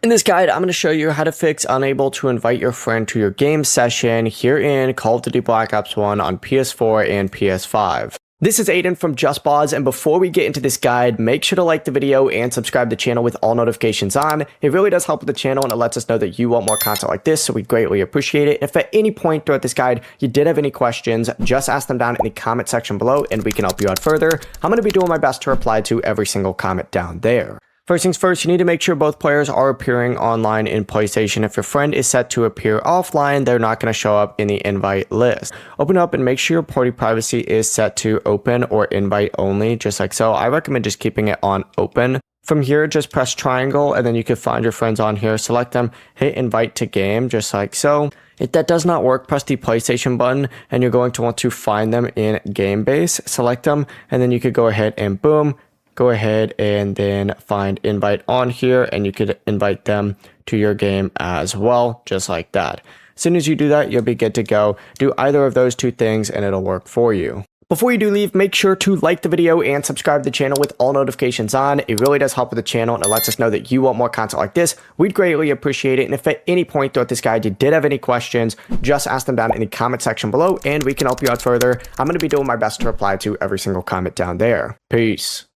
In this guide, I'm going to show you how to fix unable to invite your friend to your game session here in Call of Duty Black Ops 1 on PS4 and PS5. This is Aiden from JustBoz, and before we get into this guide, make sure to like the video and subscribe to the channel with all notifications on. It really does help with the channel, and it lets us know that you want more content like this, so we greatly appreciate it. If at any point throughout this guide you did have any questions, just ask them down in the comment section below, and we can help you out further. I'm going to be doing my best to reply to every single comment down there. First things first, you need to make sure both players are appearing online in PlayStation. If your friend is set to appear offline, they're not going to show up in the invite list. Open up and make sure your party privacy is set to open or invite only, just like so. I recommend just keeping it on open. From here, just press triangle and then you can find your friends on here, select them, hit invite to game, just like so. If that does not work, press the PlayStation button and you're going to want to find them in game base, select them, and then you could go ahead and boom, go ahead and then find invite on here and you could invite them to your game as well, just like that. As soon as you do that, you'll be good to go. Do either of those two things and it'll work for you. Before you do leave, make sure to like the video and subscribe to the channel with all notifications on. It really does help with the channel and it lets us know that you want more content like this. We'd greatly appreciate it. And if at any point throughout this guide you did have any questions, just ask them down in the comment section below and we can help you out further. I'm going to be doing my best to reply to every single comment down there. Peace.